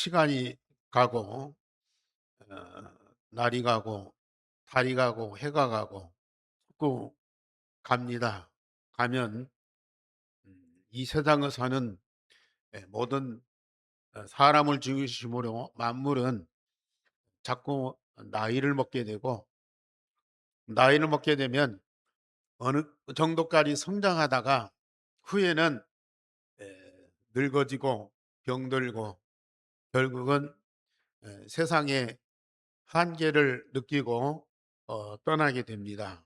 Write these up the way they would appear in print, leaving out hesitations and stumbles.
시간이 가고 어 날이 가고 달이 가고 해가 가고 자꾸 갑니다. 가면 이 세상을 사는 모든 사람을 중심으로 만물은 자꾸 나이를 먹게 되고, 나이를 먹게 되면 어느 정도까지 성장하다가 후에는 늙어지고 병들고 결국은 세상의 한계를 느끼고 떠나게 됩니다.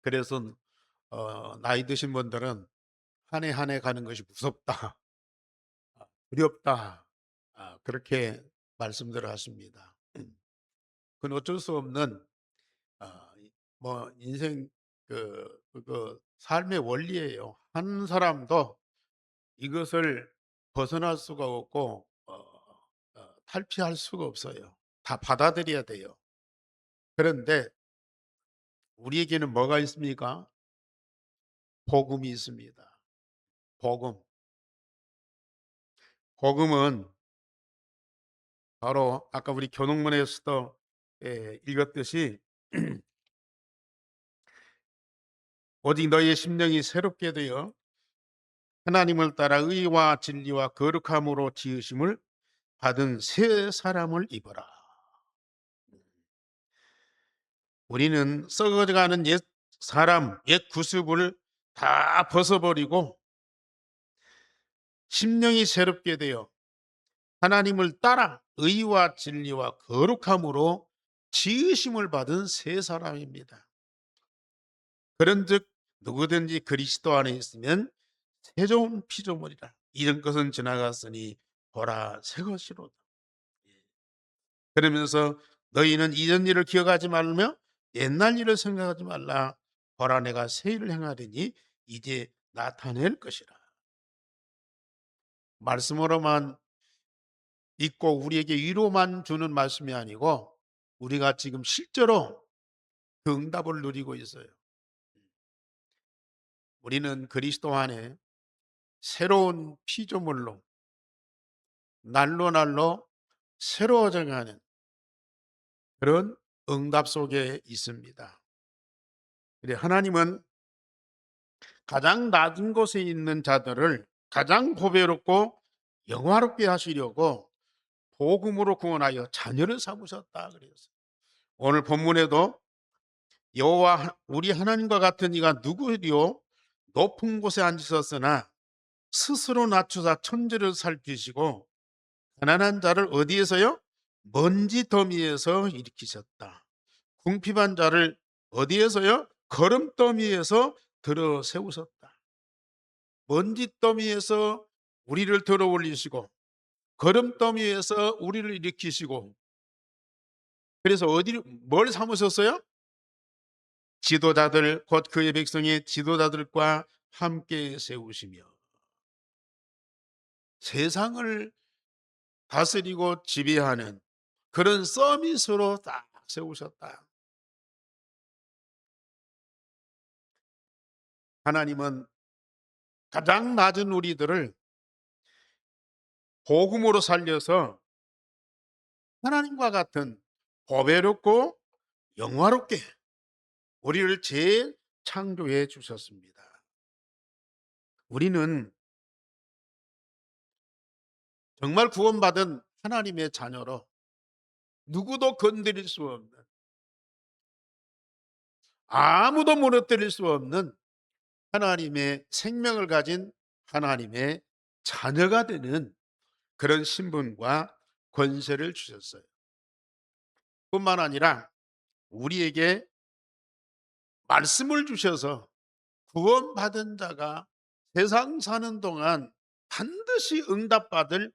그래서 나이 드신 분들은 한 해 한 해 가는 것이 무섭다, 두렵다, 그렇게 말씀들을 하십니다. 그건 어쩔 수 없는 인생 삶의 원리예요. 한 사람도 이것을 벗어날 수가 없고 탈피할 수가 없어요. 다 받아들여야 돼요. 그런데 우리에게는 뭐가 있습니까? 복음이 있습니다. 복음. 복음은 바로 아까 우리 교동문에서도 읽었듯이 오직 너희의 심령이 새롭게 되어 하나님을 따라 의와 진리와 거룩함으로 지으심을 받은 새 사람을 입어라. 우리는 썩어가는 옛 사람, 옛 구습을 다 벗어버리고 심령이 새롭게 되어 하나님을 따라 의와 진리와 거룩함으로 지으심을 받은 새 사람입니다. 그런즉 누구든지 그리스도 안에 있으면 새 좋은 피조물이라. 이런 것은 지나갔으니 보라 새 것이로다. 그러면서 너희는 이전 일을 기억하지 말며 옛날 일을 생각하지 말라. 보라 내가 새 일을 행하리니 이제 나타낼 것이라. 말씀으로만 있고 우리에게 위로만 주는 말씀이 아니고 우리가 지금 실제로 그 응답을 누리고 있어요. 우리는 그리스도 안에 새로운 피조물로 날로 날로 새로워져가는 그런 응답 속에 있습니다. 하나님은 가장 낮은 곳에 있는 자들을 가장 보배롭고 영화롭게 하시려고 복음으로 구원하여 자녀를 삼으셨다 그랬어요. 오늘 본문에도 여호와 우리 하나님과 같은 이가 누구리요? 높은 곳에 앉으셨으나 스스로 낮추사 천지를 살피시고 가난한 자를 어디에서요? 먼지 더미에서 일으키셨다. 궁핍한 자를 어디에서요? 거름더미에서 들어 세우셨다. 먼지 더미에서 우리를 들어 올리시고 거름더미에서 우리를 일으키시고, 그래서 뭘 삼으셨어요? 지도자들 곧 그의 백성의 지도자들과 함께 세우시며 세상을 다스리고 지배하는 그런 서밋으로 딱 세우셨다. 하나님은 가장 낮은 우리들을 복음으로 살려서 하나님과 같은 보배롭고 영화롭게 우리를 재창조해 주셨습니다. 우리는 정말 구원받은 하나님의 자녀로 누구도 건드릴 수 없는, 아무도 무너뜨릴 수 없는 하나님의 생명을 가진 하나님의 자녀가 되는 그런 신분과 권세를 주셨어요. 뿐만 아니라 우리에게 말씀을 주셔서 구원받은 자가 세상 사는 동안 반드시 응답받을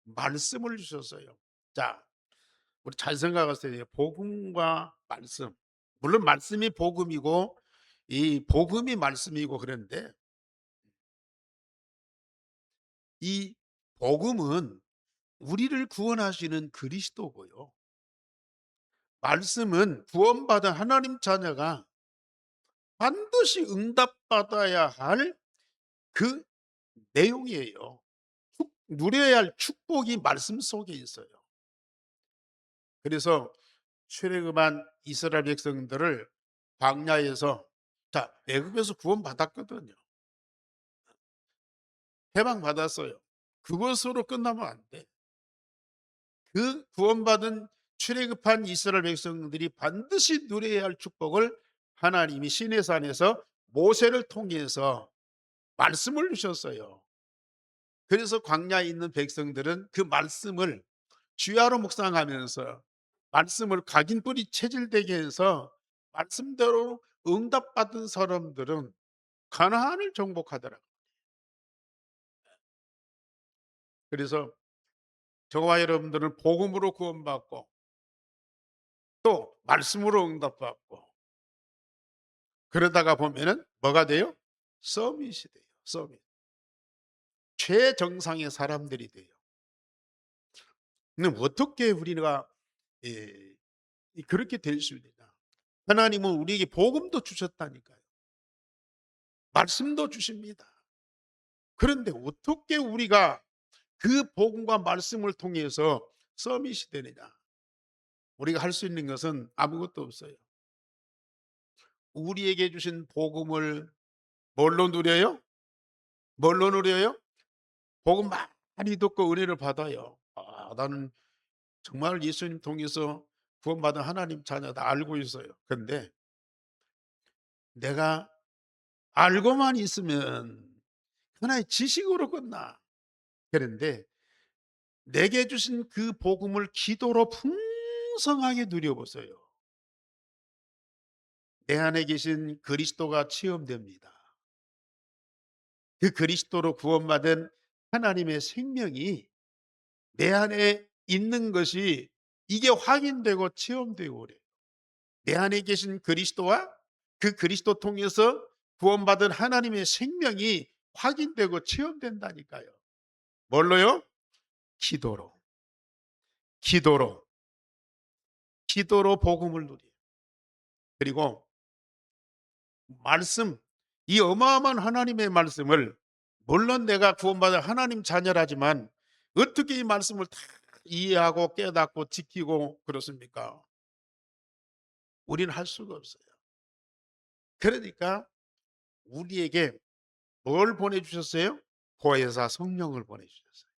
말씀을 주셨어요. 자, 우리 잘 생각하세요. 복음과 말씀. 물론 말씀이 복음이고 이 복음이 말씀이고, 그런데 이 복음은 우리를 구원하시는 그리스도고요. 말씀은 구원받은 하나님 자녀가 반드시 응답받아야 할 그 내용이에요. 누려야 할 축복이 말씀 속에 있어요. 그래서 출애굽한 이스라엘 백성들을 광야에서 애굽에서 구원받았거든요. 해방받았어요. 그것으로 끝나면 안 돼. 그 구원받은 출애굽한 이스라엘 백성들이 반드시 누려야 할 축복을 하나님이 시내산에서 모세를 통해서 말씀을 주셨어요. 그래서 광야에 있는 백성들은 그 말씀을 주야로 묵상하면서 말씀을 각인뿌리 체질되게 해서 말씀대로 응답받은 사람들은 가나안을 정복하더라고요. 그래서 저와 여러분들은 복음으로 구원받고 또 말씀으로 응답받고 그러다가 보면은 뭐가 돼요? 서밋이 돼요. 서밋. 최정상의 사람들이 돼요. 그럼 어떻게 우리가 예, 그렇게 될 수 있느냐? 하나님은 우리에게 복음도 주셨다니까요. 말씀도 주십니다. 그런데 어떻게 우리가 그 복음과 말씀을 통해서 서밋이 되느냐? 우리가 할 수 있는 것은 아무것도 없어요. 우리에게 주신 복음을 뭘로 누려요? 뭘로 누려요? 복음 많이 듣고 은혜를 받아요. 나는 정말 예수님 통해서 구원받은 하나님 자녀다 알고 있어요. 그런데 내가 알고만 있으면 하나의 지식으로 끝나. 그런데 내게 주신 그 복음을 기도로 풍성하게 누려보세요. 내 안에 계신 그리스도가 체험됩니다. 그 그리스도로 구원받은 하나님의 생명이 내 안에 있는 것이 이게 확인되고 체험되고 그래요. 내 안에 계신 그리스도와 그 그리스도 통해서 구원받은 하나님의 생명이 확인되고 체험된다니까요. 뭘로요? 기도로. 기도로. 기도로 복음을 누려요. 그리고 말씀, 이 어마어마한 하나님의 말씀을 물론 내가 구원받은 하나님 자녀라지만 어떻게 이 말씀을 다 이해하고 깨닫고 지키고 그렇습니까? 우리는 할 수가 없어요. 그러니까 우리에게 뭘 보내주셨어요? 보혜사 성령을 보내주셨어요.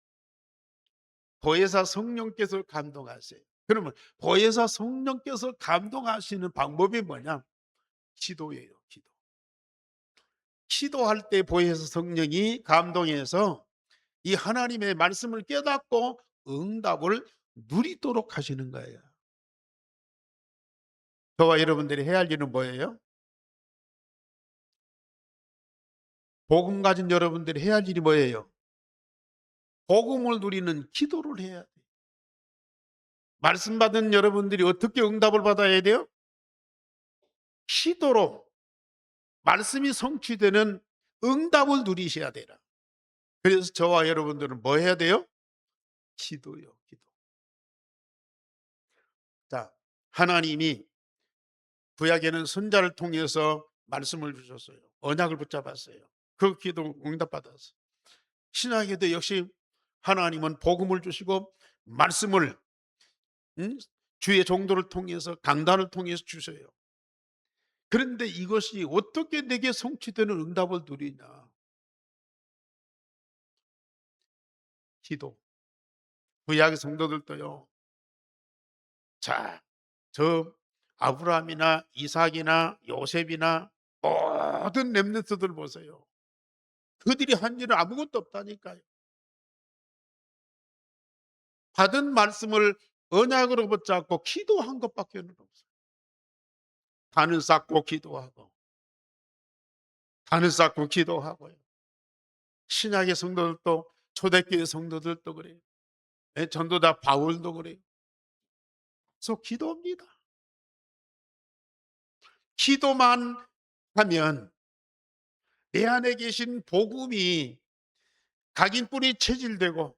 보혜사 성령께서 감동하세요. 그러면 보혜사 성령께서 감동하시는 방법이 뭐냐? 기도예요. 기도. 기도할 때 보혜사 성령이 감동해서 이 하나님의 말씀을 깨닫고 응답을 누리도록 하시는 거예요. 저와 여러분들이 해야 할 일은 뭐예요? 복음 가진 여러분들이 해야 할 일이 뭐예요? 복음을 누리는 기도를 해야 돼요. 말씀 받은 여러분들이 어떻게 응답을 받아야 돼요? 기도로 말씀이 성취되는 응답을 누리셔야 되라. 그래서 저와 여러분들은 뭐 해야 돼요? 기도요, 기도. 자, 하나님이 구약에는 선자를 통해서 말씀을 주셨어요. 언약을 붙잡았어요. 그 기도 응답받았어요. 신약에도 역시 하나님은 복음을 주시고 말씀을 주의 종도를 통해서 강단을 통해서 주셔요. 그런데 이것이 어떻게 내게 성취되는 응답을 누리냐? 기도. 구약의 성도들도요. 자, 저 아브라함이나 이삭이나 요셉이나 모든 렘넌트들 보세요. 그들이 한 일은 아무것도 없다니까요. 받은 말씀을 언약으로 붙잡고 기도한 것밖에 없어요. 단을 쌓고 기도하고 단을 쌓고 기도하고요. 신약의 성도들도 초대교회 성도들도 그래요. 전도자 바울도 그래요. 그래서 기도합니다. 기도만 하면 내 안에 계신 복음이 각인뿌리 체질되고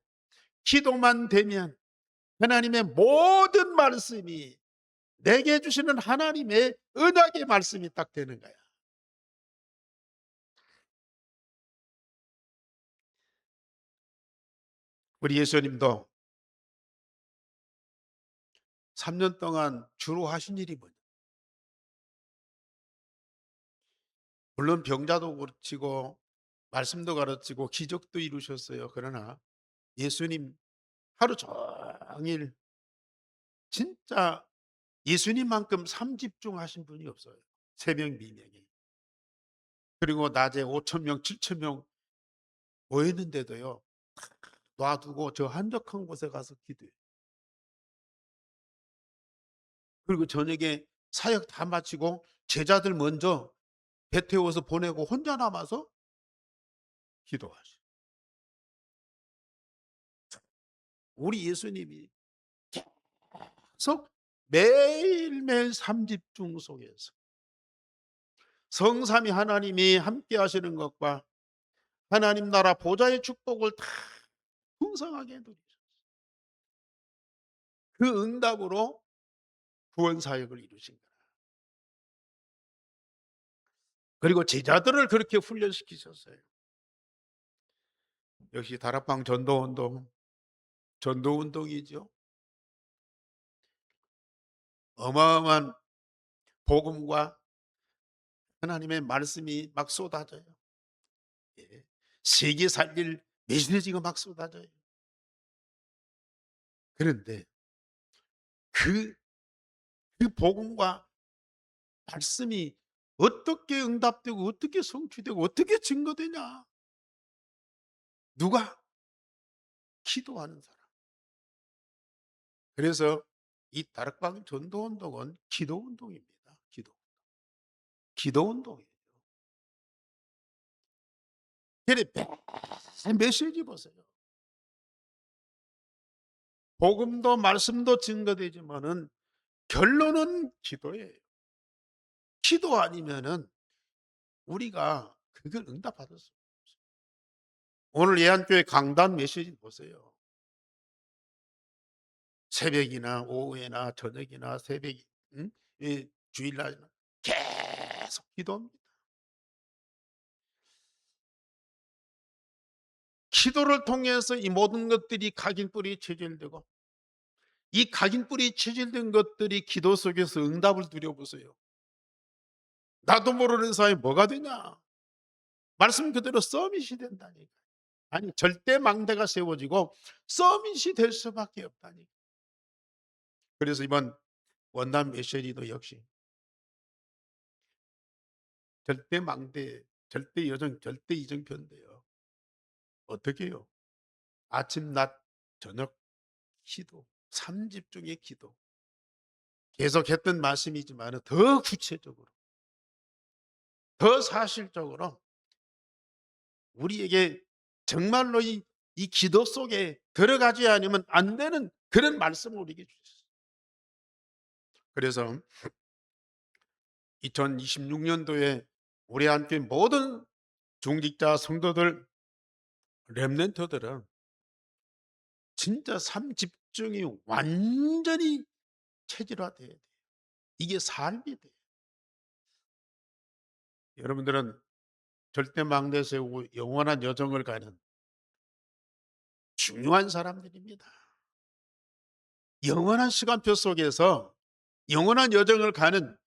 기도만 되면 하나님의 모든 말씀이 내게 주시는 하나님의 언약의 말씀이 딱 되는 거야. 우리 예수님도 3년 동안 주로 하신 일이 뭐냐? 물론 병자도 고치고 말씀도 가르치고 기적도 이루셨어요. 그러나 예수님 하루 종일 진짜 예수님만큼 삶집중하신 분이 없어요. 새벽 미명에. 그리고 낮에 5천 명 7천 명 모였는데도요. 놔두고 저 한적한 곳에 가서 기도해요. 그리고 저녁에 사역 다 마치고 제자들 먼저 배 태워서 보내고 혼자 남아서 기도하셔요. 우리 예수님이 계속 매일매일 삶집중 속에서 성삼위 하나님이 함께 하시는 것과 하나님 나라 보좌의 축복을 다 풍성하게 누리셨어요. 그 응답으로 구원 사역을 이루신 거예요. 그리고 제자들을 그렇게 훈련시키셨어요. 역시 다락방 전도운동, 전도운동이죠. 어마어마한 복음과 하나님의 말씀이 막 쏟아져요. 예. 세계 살릴 메시지가 막 쏟아져요. 그런데 그, 그 복음과 말씀이 어떻게 응답되고 어떻게 성취되고 어떻게 증거되냐? 누가? 기도하는 사람. 그래서 이 다락방 전도운동은 기도운동입니다. 기도운동이에요. 그래 메시지 보세요. 복음도 말씀도 증거되지만은 결론은 기도예요. 기도 아니면은 우리가 그걸 응답받을 수 없어요. 오늘 예한교회 강단 메시지 보세요. 새벽이나 오후에나 저녁이나 새벽이 이 주일날이나 계속 기도합니다. 기도를 통해서 이 모든 것들이 각인뿌리 체질되고 이 각인뿌리 체질된 것들이 기도 속에서 응답을 누려보세요. 나도 모르는 사이에 뭐가 되냐? 말씀 그대로 서밋이 된다니까. 아니 절대 망대가 세워지고 서밋이 될 수밖에 없다니까. 그래서 이번 원단 메시지도 역시 절대 망대, 절대 여정, 절대 이정표인데요. 어떻게 해요? 아침, 낮, 저녁 기도, 삼집중의 기도. 계속 했던 말씀이지만 더 구체적으로, 더 사실적으로 우리에게 정말로 이 기도 속에 들어가지 않으면 안 되는 그런 말씀을 우리에게 주셨어요. 그래서 2026년도에 우리 함께 모든 중직자 성도들 렘넌트들은 진짜 삶 집중이 완전히 체질화돼야 돼요. 이게 삶이 돼요. 여러분들은 절대 망대 세우고 영원한 여정을 가는 중요한 사람들입니다. 영원한 시간표 속에서 영원한 여정을 가는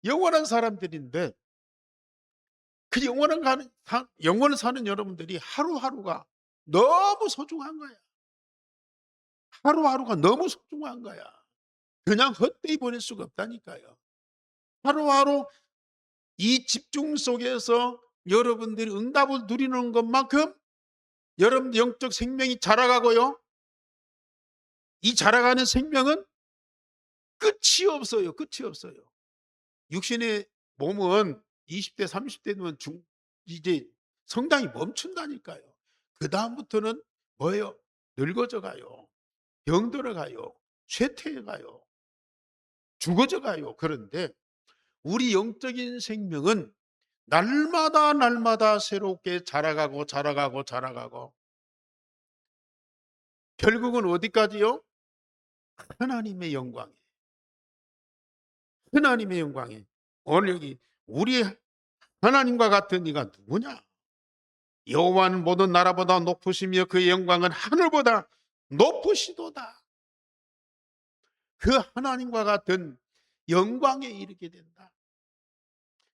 영원한 사람들인데 그 영원을 사는 여러분들이 하루하루가 너무 소중한 거야. 하루하루가 너무 소중한 거야. 그냥 헛되이 보낼 수가 없다니까요. 하루하루 이 집중 속에서 여러분들이 응답을 누리는 것만큼 여러분 영적 생명이 자라가고요. 이 자라가는 생명은 끝이 없어요. 끝이 없어요. 육신의 몸은 20대 30대 되면 이제 성장이 멈춘다니까요. 그 다음부터는 뭐예요? 늙어져 가요. 병들어 가요. 쇠퇴해 가요. 죽어져 가요. 그런데 우리 영적인 생명은 날마다 새롭게 자라가고 자라가고 자라가고 결국은 어디까지요? 하나님의 영광에. 하나님의 영광에. 오늘 여기 우리 하나님과 같은 이가 누구냐? 여호와는 모든 나라보다 높으시며 그의 영광은 하늘보다 높으시도다. 그 하나님과 같은 영광에 이르게 된다.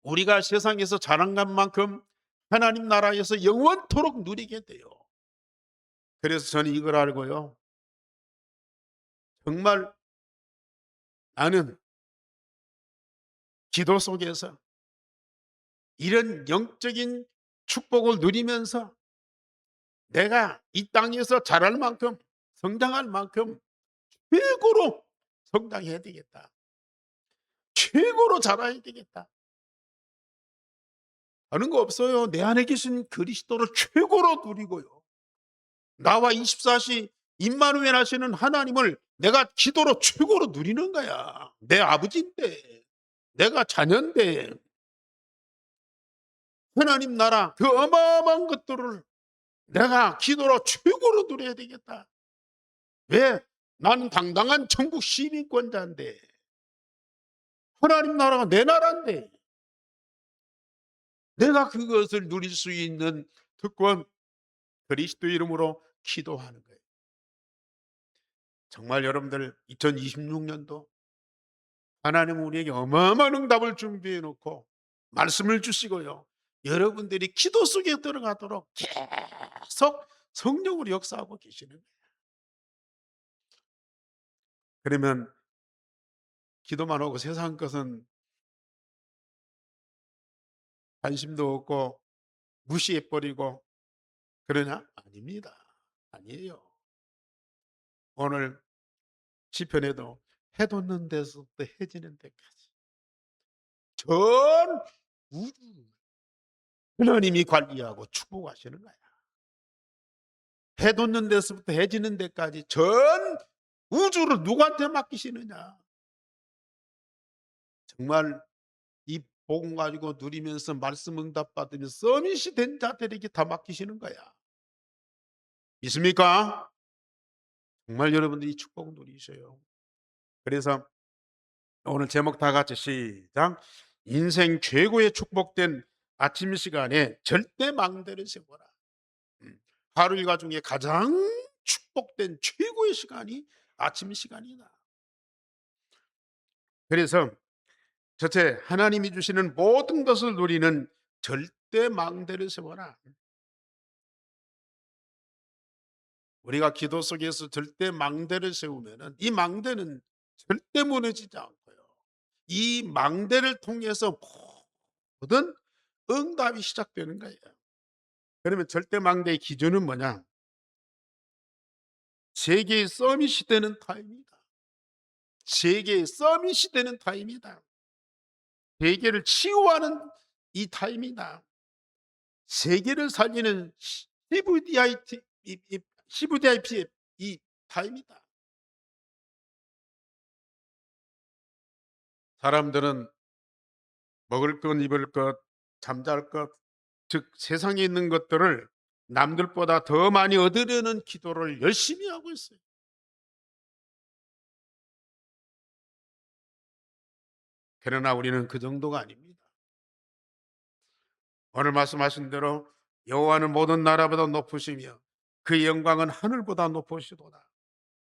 우리가 세상에서 자랑한 만큼 하나님 나라에서 영원토록 누리게 돼요. 그래서 저는 이걸 알고요, 정말 나는 기도 속에서 이런 영적인 축복을 누리면서 내가 이 땅에서 자랄 만큼, 성장할 만큼 최고로 성장해야 되겠다. 최고로 자라야 되겠다 하는 거 없어요. 내 안에 계신 그리스도를 최고로 누리고요, 나와 24시 임마누엘 하시는 하나님을 내가 기도로 최고로 누리는 거야. 내 아버지인데, 내가 자녀인데, 하나님 나라 그 어마어마한 것들을 내가 기도로 최고로 누려야 되겠다. 왜? 나는 당당한 천국 시민권자인데, 하나님 나라가 내 나라인데, 내가 그것을 누릴 수 있는 특권, 그리스도 이름으로 기도하는 거예요. 정말 여러분들 2026년도 하나님은 우리에게 어마어마한 응답을 준비해 놓고 말씀을 주시고요, 여러분들이 기도 속에 들어가도록 계속 성령으로 역사하고 계시는 거예요. 그러면 기도만 하고 세상 것은 관심도 없고 무시해 버리고 그러냐? 아닙니다. 아니에요. 오늘 시편에도 해 돋는 데서부터 해지는 데까지 전 우주 하나님이 관리하고 축복하시는 거야. 해 돋는 데서부터 해지는 데까지 전 우주를 누구한테 맡기시느냐? 정말 이 복음 가지고 누리면서 말씀 응답 받으며 서밋이 된 자들에게 다 맡기시는 거야. 믿습니까? 정말 여러분들이 축복 누리셔요. 그래서 오늘 제목 다 같이 시작. 인생 최고의 축복된 아침 시간에 절대 망대를 세워라. 하루 일과 중에 가장 축복된 최고의 시간이 아침 시간이다. 그래서 첫째, 하나님이 주시는 모든 것을 누리는 절대 망대를 세워라. 우리가 기도 속에서 절대 망대를 세우면은 이 망대는 절대 무너지지 않고요, 이 망대를 통해서 모든 응답이 시작되는 거예요. 그러면 절대 망대의 기준은 뭐냐? 세계의 서밋이 되는 타임이다. 세계의 서밋이 되는 타임이다. 세계를 치유하는 이 타임이다. 세계를 살리는 CVDIP, CVDIP의 이 타임이다. 사람들은 먹을 것, 입을 것, 잠잘 것, 즉 세상에 있는 것들을 남들보다 더 많이 얻으려는 기도를 열심히 하고 있어요. 그러나 우리는 그 정도가 아닙니다. 오늘 말씀하신 대로 여호와는 모든 나라보다 높으시며 그의 영광은 하늘보다 높으시도다.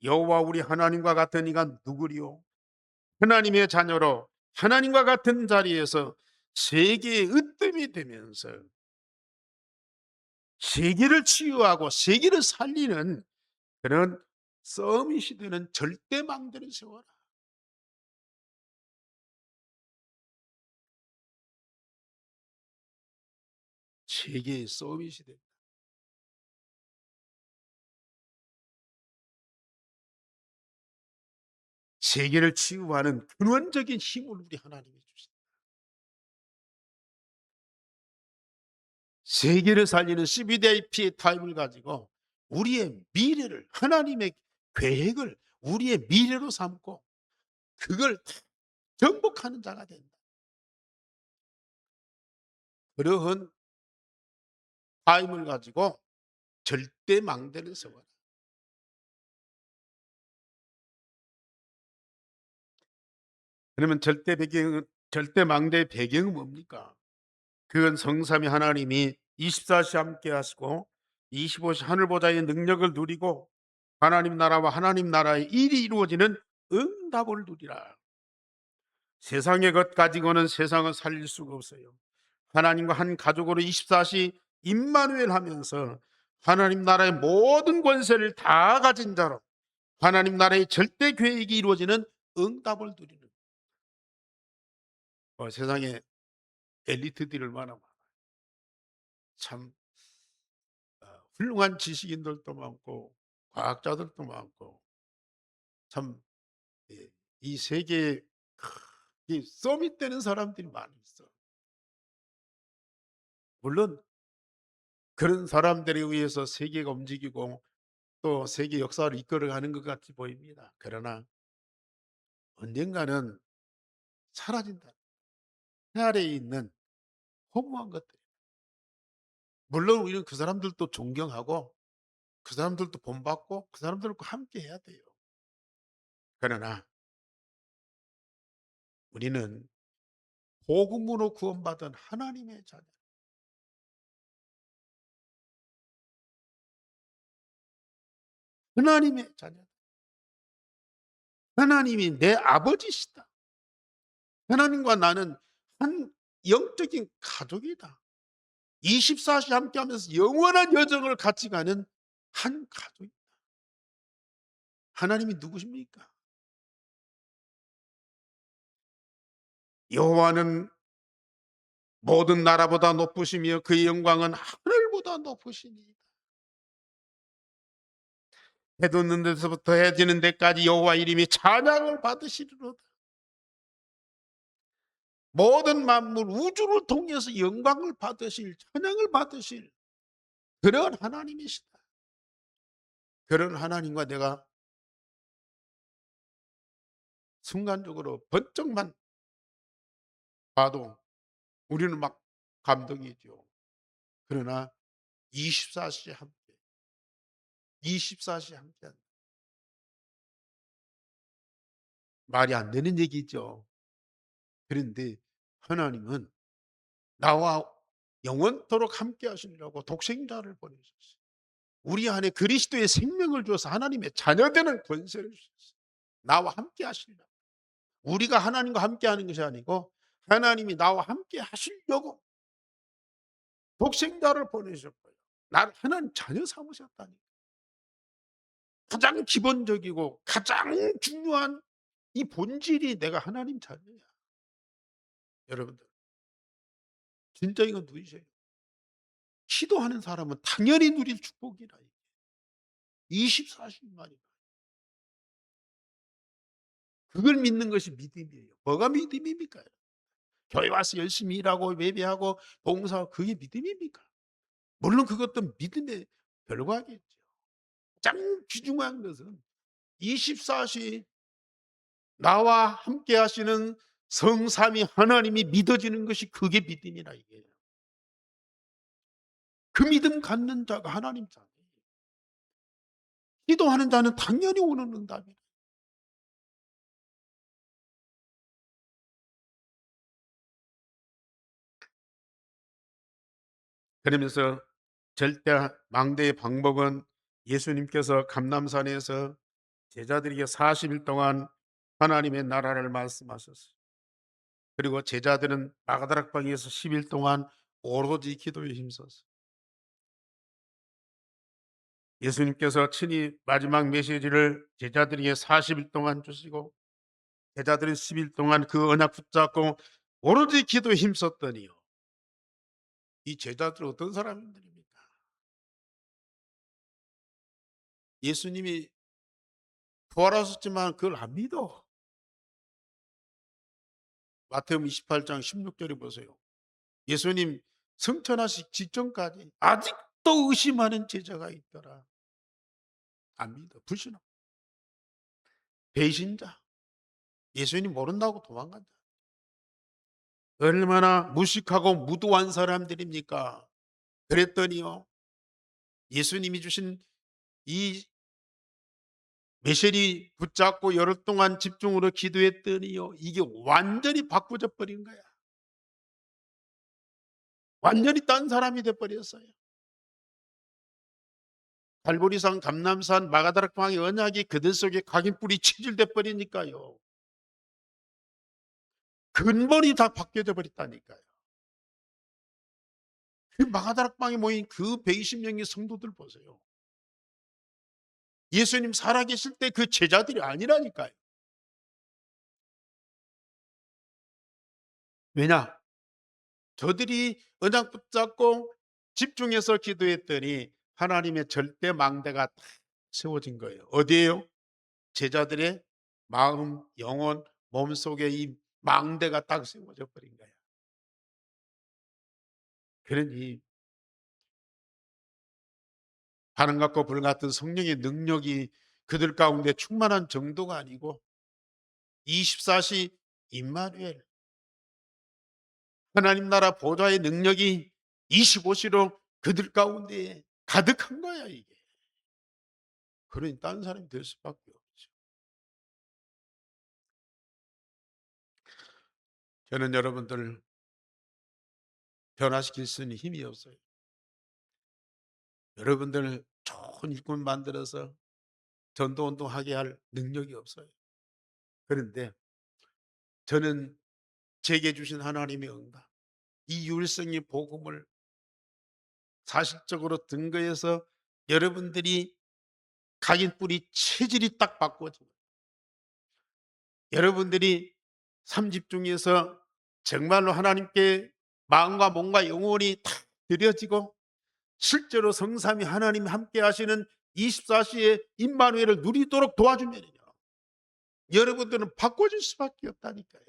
여호와 우리 하나님과 같은 이가 누구리요? 하나님의 자녀로 하나님과 같은 자리에서 세계의 으뜸이 되면서 세계를 치유하고 세계를 살리는 그런 서밋이 되는 절대망대를 세워라. 세계의 서밋이 됩니다. 세계를 치유하는 근원적인 힘을 우리 하나님이 주신다. 세계를 살리는 CBDIP의 타임을 가지고 우리의 미래를, 하나님의 계획을 우리의 미래로 삼고 그걸 정복하는 자가 된다. 그러한 타임을 가지고 절대 망대를 세워라. 그러면 절대 망대의 배경은 뭡니까? 그건 성삼위 하나님이 24시 함께 하시고 25시 하늘 보좌의 능력을 누리고 하나님 나라와 하나님 나라의 일이 이루어지는 응답을 누리라. 세상의 것 가지고는 세상을 살릴 수가 없어요. 하나님과 한 가족으로 24시 임마누엘 하면서 하나님 나라의 모든 권세를 다 가진 자로 하나님 나라의 절대 계획이 이루어지는 응답을 누리는, 세상에 엘리트들이 얼마나 많아. 참 훌륭한 지식인들도 많고 과학자들도 많고 참, 예, 이 세계에 이 서밋 되는 사람들이 많이 있어. 물론 그런 사람들에 의해서 세계가 움직이고 또 세계 역사를 이끌어가는 것 같이 보입니다. 그러나 언젠가는 사라진다. 해 아래에 있는 허무한 것들. 물론 우리는 그 사람들도 존경하고 그 사람들도 본받고 그 사람들과 함께 해야 돼요. 그러나 우리는 복음으로 구원받은 하나님의 자녀, 하나님의 자녀, 하나님이 내 아버지시다. 하나님과 나는 한 영적인 가족이다. 24시 함께하면서 영원한 여정을 같이 가는 한 가족이다. 하나님이 누구십니까? 여호와는 모든 나라보다 높으시며 그의 영광은 하늘보다 높으시니 해 돋는 데서부터 해 지는 데까지 여호와 이름이 찬양을 받으시리로다. 모든 만물 우주를 통해서 영광을 받으실, 찬양을 받으실 그런 하나님이시다. 그런 하나님과 내가 순간적으로 번쩍만 봐도 우리는 막 감동이죠. 그러나 24시 함께, 24시 함께, 말이 안 되는 얘기죠. 그런데 하나님은 나와 영원토록 함께 하시려고 독생자를 보내셨어요. 우리 안에 그리스도의 생명을 주어서 하나님의 자녀되는 권세를 주셨어요. 나와 함께 하시려고. 우리가 하나님과 함께 하는 것이 아니고 하나님이 나와 함께 하시려고 독생자를 보내셨고요. 나를 하나님 자녀 삼으셨다니. 가장 기본적이고 가장 중요한 이 본질이 내가 하나님 자녀야. 여러분들 진짜 이거 누리세요. 기도하는 사람은 당연히 누릴 축복이라. 24시간이나 그걸 믿는 것이 믿음이에요. 뭐가 믿음입니까? 교회 와서 열심히 일하고 예배하고 봉사하고 그게 믿음입니까? 물론 그것도 믿음의 결과겠죠. 가장 귀중한 것은 24시 나와 함께 하시는 성삼위 하나님이 믿어지는 것이 그게 믿음이라 이게요. 그 믿음 갖는 자가 하나님 자녀예요. 기도하는 자는 당연히 오는 응답이에요. 그러면서 절대 망대의 방법은 예수님께서 감람산에서 제자들에게 40일 동안 하나님의 나라를 말씀하셨어요. 그리고 제자들은 마가다락방에서 10일 동안 오로지 기도에 힘썼어요. 예수님께서 친히 마지막 메시지를 제자들에게 40일 동안 주시고 제자들은 10일 동안 그 언약 붙잡고 오로지 기도에 힘썼더니요. 이 제자들은 어떤 사람들입니까? 예수님이 부활하셨지만 그걸 안 믿어. 마태복음 28장 16절에 보세요. 예수님 승천하시기 직전까지 아직도 의심하는 제자가 있더라. 안 믿어. 불신하고. 배신자. 예수님 모른다고 도망간다. 얼마나 무식하고 무도한 사람들입니까? 그랬더니요. 예수님이 주신 이 메시지 붙잡고 여러 동안 집중으로 기도했더니요. 이게 완전히 바꾸져 버린 거야. 완전히 딴 사람이 돼 버렸어요. 갈보리산, 감람산, 마가다락방의 언약이 그들 속에 각인뿔이 체질돼 버리니까요. 근본이 다 바뀌어져 버렸다니까요. 그 마가다락방에 모인 그 120 명의 성도들 보세요. 예수님 살아계실 때 그 제자들이 아니라니까요. 왜냐? 저들이 언약 붙잡고 집중해서 기도했더니 하나님의 절대 망대가 딱 세워진 거예요. 어디에요? 제자들의 마음, 영혼, 몸속에 이 망대가 딱 세워져 버린 거예요. 그러니 하늘 같고 불 같은 성령의 능력이 그들 가운데 충만한 정도가 아니고 24시 임마누엘 하나님 나라 보좌의 능력이 25시로 그들 가운데 가득한 거야 이게. 그러니 다른 사람이 될 수밖에 없죠. 저는 여러분들 변화시킬 수 있는 힘이 없어요. 여러분들 좋은 일꾼 만들어서 전도운동하게 할 능력이 없어요. 그런데 저는 제게 주신 하나님의 응답, 이 율성의 복음을 사실적으로 근거해서 여러분들이 각인 뿌리 체질이 딱 바꿔지고 여러분들이 삶 집중해서 정말로 하나님께 마음과 몸과 영혼이 탁 드려지고 실제로 성삼위 하나님이 함께 하시는 24시의 임마누엘을 누리도록 도와주면요. 여러분들은 바꿔질 수밖에 없다니까요.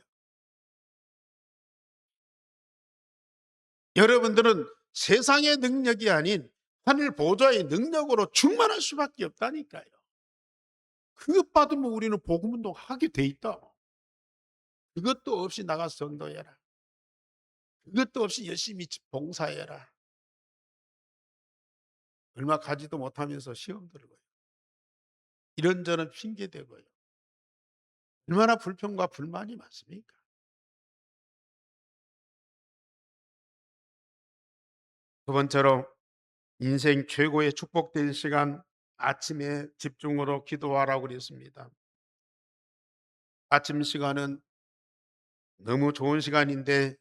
여러분들은 세상의 능력이 아닌 하늘 보좌의 능력으로 충만할 수밖에 없다니까요. 그것 받으면 우리는 복음 운동 하게 돼 있다. 그것도 없이 나가서 전도해라. 그것도 없이 열심히 봉사해라. 얼마 가지도 못하면서 시험 들고요. 이런저런 핑계 대고요. 얼마나 불평과 불만이 많습니까? 두 번째로 인생 최고의 축복된 시간 아침에 집중으로 기도하라고 그랬습니다. 아침 시간은 너무 좋은 시간인데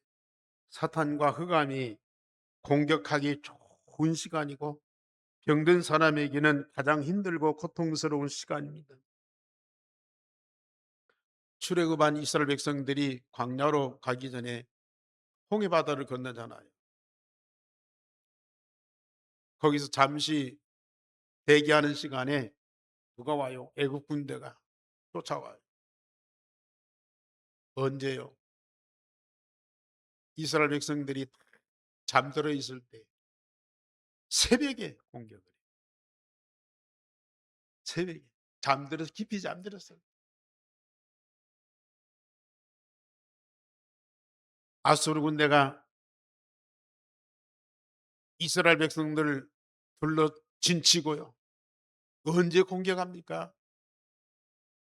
사탄과 흑암이 공격하기 좋은 시간이고 병든 사람에게는 가장 힘들고 고통스러운 시간입니다. 출애굽한 이스라엘 백성들이 광야로 가기 전에 홍해 바다를 건너잖아요. 거기서 잠시 대기하는 시간에 누가 와요? 애국 군대가 쫓아와요. 언제요? 이스라엘 백성들이 잠들어 있을 때 새벽에 공격을 해요. 새벽에 잠들어서 깊이 잠들었어요. 아수르 군대가 이스라엘 백성들을 둘러 진치고요. 언제 공격합니까?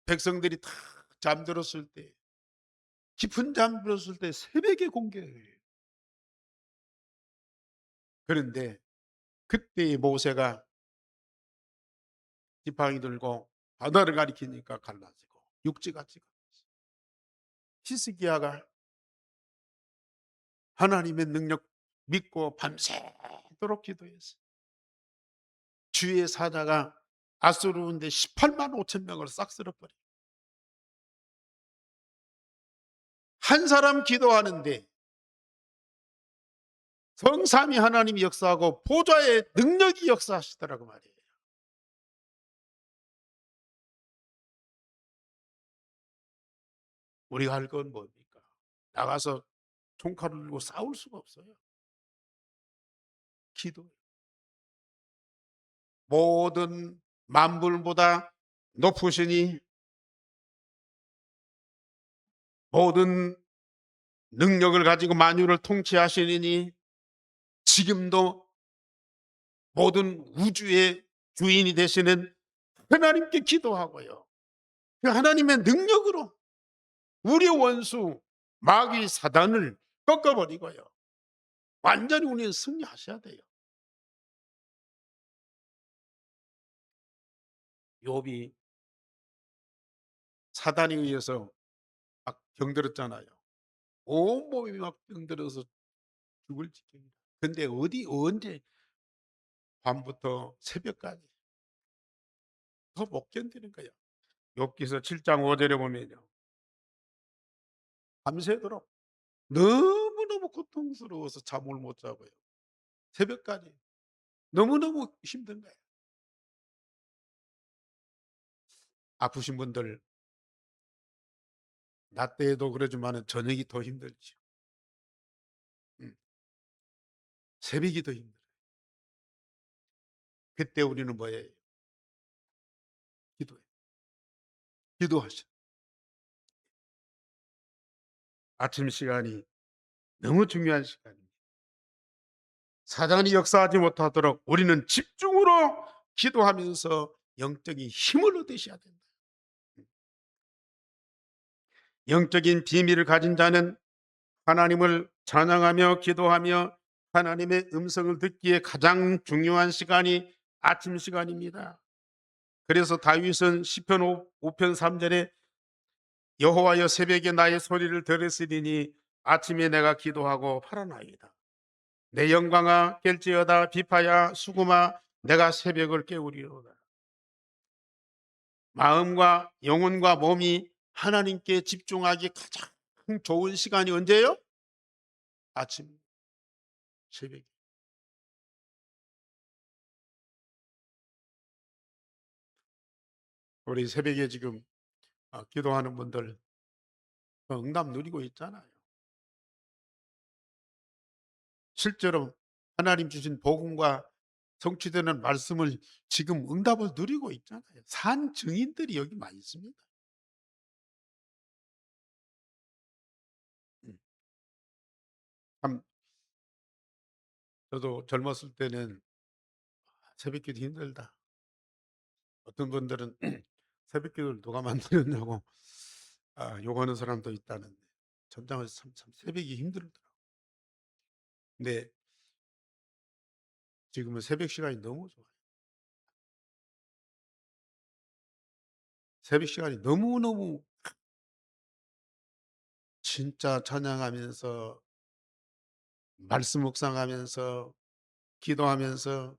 백성들이 다 잠들었을 때, 깊은 잠들었을 때 새벽에 공격해요. 그런데 그때 모세가 지팡이 들고 바다를 가리키니까 갈라지고 육지가 찍어졌어요. 히스기야가 하나님의 능력 믿고 밤새도록 기도했어요. 주의 사자가 아수르 군대 18만 5천 명을 싹 쓸어버려요. 한 사람 기도하는데 성삼위 하나님이 역사하고 보좌의 능력이 역사하시더라고 말이에요. 우리가 할 건 뭡니까? 나가서 총칼을 들고 싸울 수가 없어요. 기도. 모든 만물보다 높으시니 모든 능력을 가지고 만유를 통치하시니 지금도 모든 우주의 주인이 되시는 하나님께 기도하고요. 그 하나님의 능력으로 우리 원수 마귀 사단을 꺾어버리고요. 완전히 우리는 승리하셔야 돼요. 욥이 사단에 의해서 막 병들었잖아요. 온몸이 막 병들어서 죽을 지경이라. 근데 어디 언제 밤부터 새벽까지 더 못 견디는 거야. 욥기서 7장 5 절에 보면요. 밤새도록 너무너무 고통스러워서 잠을 못 자고요. 새벽까지 너무너무 힘든 거예요. 아프신 분들 낮에도 그러지만은 저녁이 더 힘들죠. 음. 새벽이 더 힘들어요. 그때 우리는 뭐예요? 기도해. 기도하셔. 아침 시간이 너무 중요한 시간입니다. 사단이 역사하지 못하도록 우리는 집중으로 기도하면서 영적인 힘을 얻으셔야 된다. 영적인 비밀을 가진 자는 하나님을 찬양하며 기도하며 하나님의 음성을 듣기에 가장 중요한 시간이 아침 시간입니다. 그래서 다윗은 시편 5편 3절에 여호와여 새벽에 나의 소리를 들으시리니 아침에 내가 기도하고 팔아나이다. 내 영광아 깰지어다 비파야 수금아 내가 새벽을 깨우리로다. 마음과 영혼과 몸이 하나님께 집중하기 가장 좋은 시간이 언제예요? 아침, 새벽. 우리 새벽에 지금 기도하는 분들 응답 누리고 있잖아요. 실제로 하나님 주신 복음과 성취되는 말씀을 지금 응답을 누리고 있잖아요. 산 증인들이 여기 많이 있습니다. 음. 참 저도 젊었을 때는 새벽기도 힘들다. 어떤 분들은 새벽기도를 누가 만들었냐고 욕하는 사람도 있다는데 전장에서 참 새벽이 힘들더라고요. 근데 지금은 새벽 시간이 너무 좋아요. 새벽 시간이 너무너무 진짜 찬양하면서 말씀 묵상하면서 기도하면서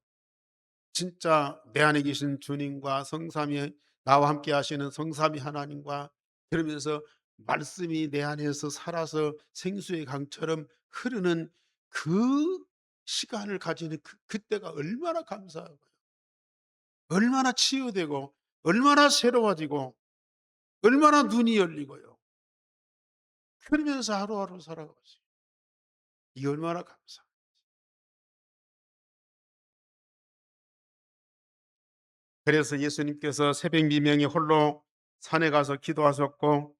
진짜 내 안에 계신 주님과 성삼위 나와 함께 하시는 성삼위 하나님과 그러면서 말씀이 내 안에서 살아서 생수의 강처럼 흐르는 그 시간을 가지는 그때가 얼마나 감사하고요. 얼마나 치유되고 얼마나 새로워지고 얼마나 눈이 열리고요. 그러면서 하루하루 살아가지. 이게 얼마나 감사. 그래서 예수님께서 새벽 미명에 홀로 산에 가서 기도하셨고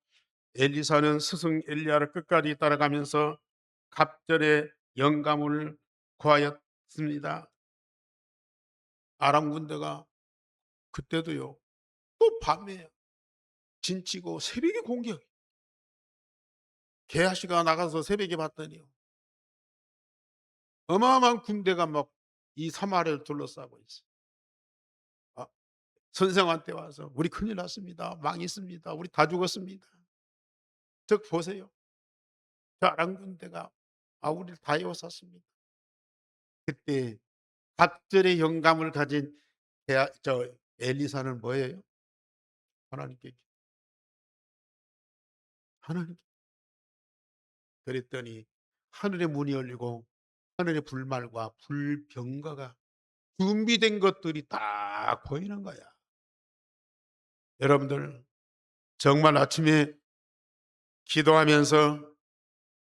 엘리사는 스승 엘리야를 끝까지 따라가면서 갑절의 영감을 구하였습니다. 아람 군대가 그때도요. 또 밤에 진치고 새벽에 공격. 게하시가 나가서 새벽에 봤더니요. 어마어마한 군대가 막 이 사마리아를 둘러싸고 있어요. 아, 선생한테 와서 우리 큰일 났습니다. 망했습니다. 우리 다 죽었습니다. 저 보세요. 저 아람 군대가 우리를 다 에워쌌습니다. 그때 갑절의 영감을 가진 엘리사는 뭐예요? 하나님께 하나님 그랬더니 하늘의 문이 열리고 하늘의 불말과 불병거가 준비된 것들이 딱 보이는 거야. 여러분들 정말 아침에 기도하면서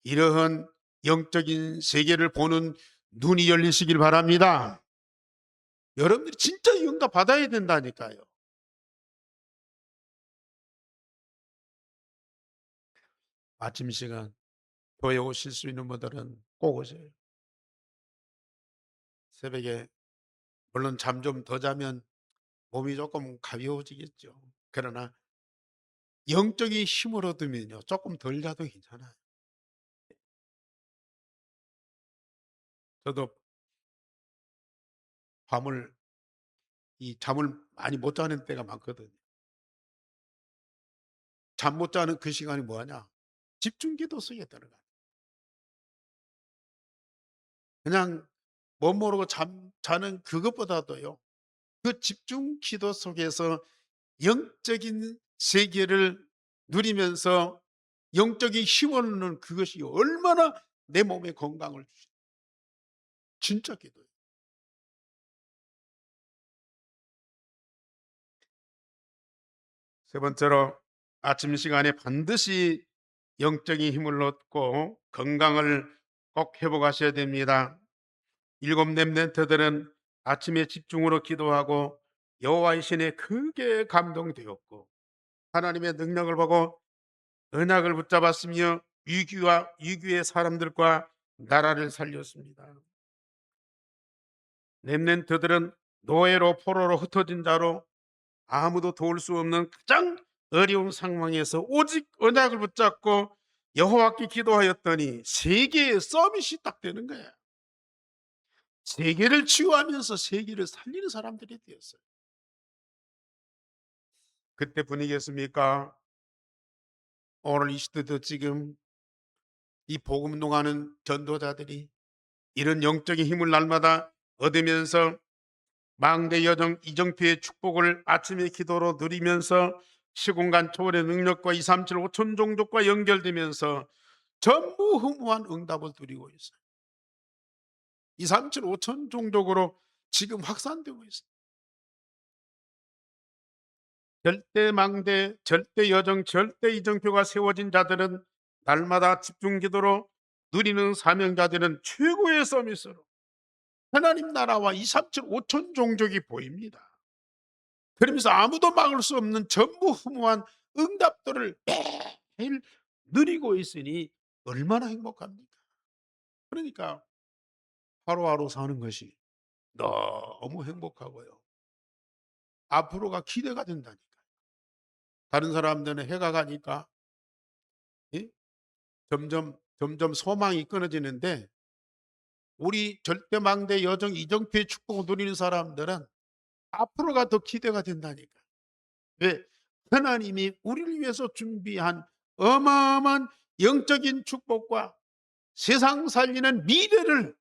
이러한 영적인 세계를 보는 눈이 열리시길 바랍니다. 여러분들이 진짜 응답 받아야 된다니까요. 아침 시간 교회 오실 수 있는 분들은 꼭 오세요. 새벽에 물론 잠 좀 더 자면 몸이 조금 가벼워지겠죠. 그러나 영적인 힘을 얻으면요 조금 덜 자도 괜찮아요. 저도 밤을 잠을 많이 못 자는 때가 많거든요. 잠 못 자는 그 시간이 뭐하냐? 집중기도 속에 들어가. 그냥 못 모르고 잠 자는 그것보다도요. 그 집중 기도 속에서 영적인 세계를 누리면서 영적인 힘을 얻는 그것이 얼마나 내 몸에 건강을 주시 진짜 기도예요. 세 번째로 아침 시간에 반드시 영적인 힘을 얻고 건강을 꼭 회복하셔야 됩니다. 일곱 렘넌트들은 아침에 집중으로 기도하고 여호와의 신에 크게 감동되었고 하나님의 능력을 보고 언약을 붙잡았으며 위기의 사람들과 나라를 살렸습니다. 렘넌트들은 노예로 포로로 흩어진 자로 아무도 도울 수 없는 가장 어려운 상황에서 오직 언약을 붙잡고 여호와께 기도하였더니 세계의 서밋이 딱 되는 거예요. 세계를 치유하면서 세계를 살리는 사람들이 되었어요. 그때 분위기였습니까? 오늘 이 시대도 지금 이 복음 운동하는 전도자들이 이런 영적인 힘을 날마다 얻으면서 망대 여정 이정표의 축복을 아침의 기도로 누리면서 시공간 초월의 능력과 237 5천 종족과 연결되면서 전무후무한 응답을 누리고 있어요. 237 5천 종족으로 지금 확산되고 있어요. 절대 망대, 절대 여정, 절대 이정표가 세워진 자들은 날마다 집중 기도로 누리는 사명자들은 최고의 서밋으로 하나님 나라와 237 5천 종족이 보입니다. 그러면서 아무도 막을 수 없는 전무후무한 응답들을 매일 누리고 있으니 얼마나 행복합니까? 그러니까 하루하루 사는 것이 너무 행복하고요. 앞으로가 기대가 된다니까. 다른 사람들은 해가 가니까 예? 점점 소망이 끊어지는데 우리 절대망대 여정 이정표의 축복을 누리는 사람들은 앞으로가 더 기대가 된다니까. 왜? 하나님이 우리를 위해서 준비한 어마어마한 영적인 축복과 세상 살리는 미래를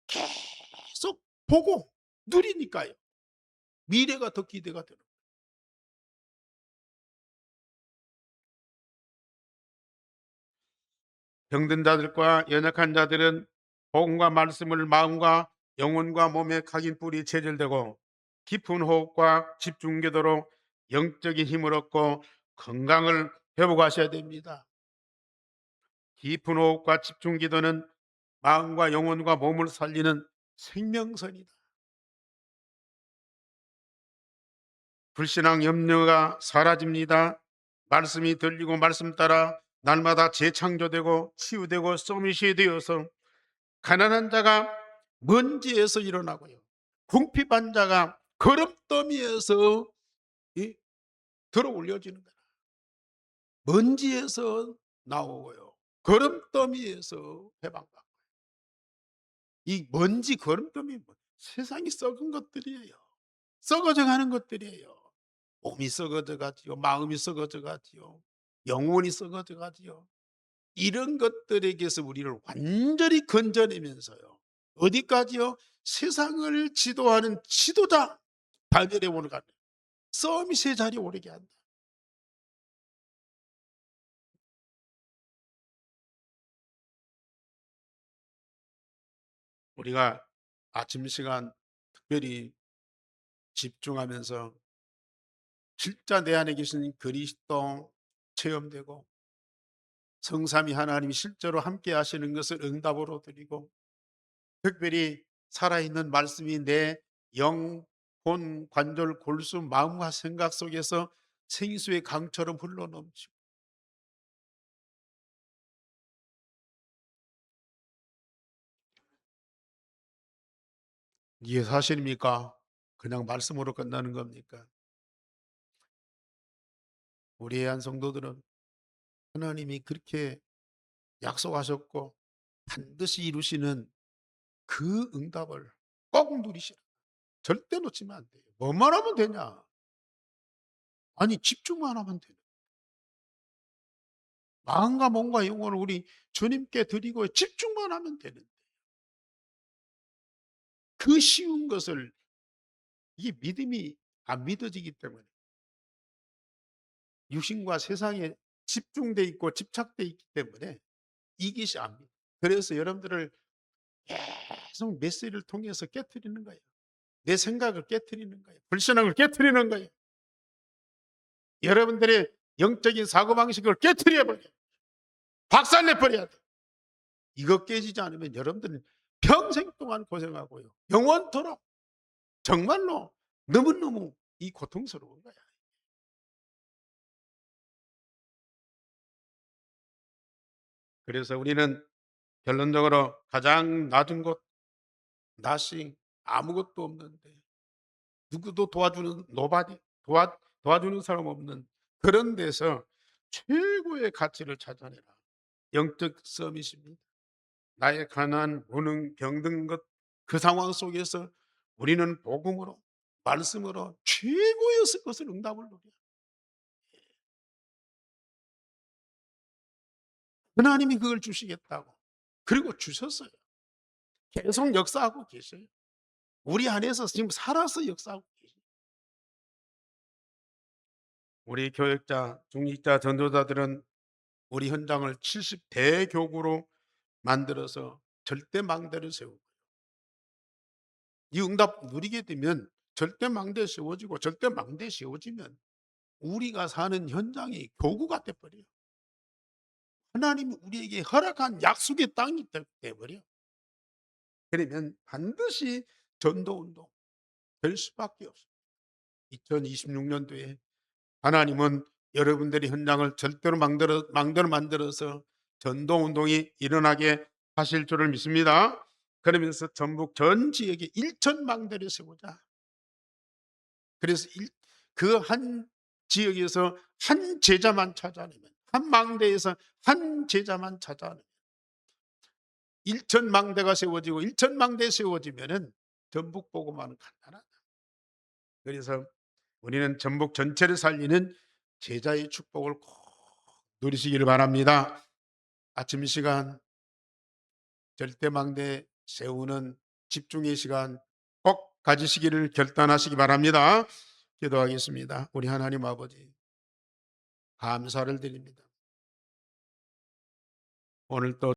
계속 보고 누리니까요. 미래가 더 기대가 되는 거예요. 병든 자들과 연약한 자들은 복음과 말씀을 마음과 영혼과 몸에 각인 뿌리 체질되고 깊은 호흡과 집중 기도로 영적인 힘을 얻고 건강을 회복하셔야 됩니다. 깊은 호흡과 집중 기도는 마음과 영혼과 몸을 살리는 생명선이다. 불신앙 염려가 사라집니다. 말씀이 들리고 말씀 따라 날마다 재창조되고 치유되고 서밋이 되어서 가난한 자가 먼지에서 일어나고요. 궁핍한 자가 거름더미에서 들어 올려지는 거야. 먼지에서 나오고요. 거름더미에서 해방받고. 이 먼지 거름더미 세상이 썩은 것들이에요. 썩어져 가는 것들이에요. 몸이 썩어져 가지요. 마음이 썩어져 가지요. 영혼이 썩어져 가지요. 이런 것들에게서 우리를 완전히 건져내면서요. 어디까지요? 세상을 지도하는 지도자 발견해 보는 것 같아요. 서밋의 자리에 오르게 한다. 우리가 아침 시간 특별히 집중하면서 진짜 내 안에 계신 그리스도 체험되고 성삼위 하나님이 실제로 함께 하시는 것을 응답으로 드리고 특별히 살아있는 말씀이 내 영, 혼, 관절, 골수, 마음과 생각 속에서 생수의 강처럼 흘러넘치고 이게 사실입니까? 그냥 말씀으로 끝나는 겁니까? 우리의 한 성도들은 하나님이 그렇게 약속하셨고 반드시 이루시는 그 응답을 꼭 누리시라. 절대 놓치면 안 돼요. 뭐만 하면 되냐? 아니 집중만 하면 돼요. 마음과 몸과 영혼을 우리 주님께 드리고 집중만 하면 되는데 그 쉬운 것을 이게 믿음이 안 믿어지기 때문에 육신과 세상에 집중돼 있고 집착돼 있기 때문에 이것이 안 믿어. 그래서 여러분들을 계속 메시지를 통해서 깨트리는 거예요. 내 생각을 깨트리는 거예요. 불신앙을 깨트리는 거예요. 여러분들의 영적인 사고방식을 깨트려 버려요. 박살내 버려야 돼. 이거 깨지지 않으면 여러분들은 평생 동안 고생하고요. 영원토록 정말로 너무너무 이 고통스러운 거야. 그래서 우리는 결론적으로 가장 낮은 곳, 낯이 아무것도 없는데 누구도 도와주는 노바디, 도와주는 사람 없는 그런 데서 최고의 가치를 찾아내라. 영적 서밋입니다. 나의 가난, 무능, 병든 것 그 상황 속에서 우리는 복음으로 말씀으로 최고의 것을 응답을 누려. 하나님이 그걸 주시겠다고. 그리고 주셨어요. 계속 역사하고 계셔요. 우리 안에서 지금 살아서 역사하고 계셔요. 우리 교역자, 중직자, 전도자들은 우리 현장을 70대 교구로 만들어서 절대 망대를 세우고 이 응답 누리게 되면 절대 망대 세워지고 절대 망대 세워지면 우리가 사는 현장이 교구가 돼버려요. 하나님이 우리에게 허락한 약속의 땅이 돼버려. 그러면 반드시 전도운동 될 수밖에 없어요. 2026년도에 하나님은 여러분들의 현장을 절대로 망대로 만들어서 전도운동이 일어나게 하실 줄을 믿습니다. 그러면서 전북 전 지역에 1,000망대를 세우자. 그래서 그 한 지역에서 한 제자만 찾아내면 한 망대에서 한 제자만 찾아내면 1,000망대가 세워지고 1,000망대 세워지면은 전북 복음화는 간단하다. 그래서 우리는 전북 전체를 살리는 제자의 축복을 꼭 누리시기를 바랍니다. 아침 시간 절대망대 세우는 집중의 시간 꼭 가지시기를 결단하시기 바랍니다. 기도하겠습니다. 우리 하나님 아버지 감사를 드립니다. 오늘 또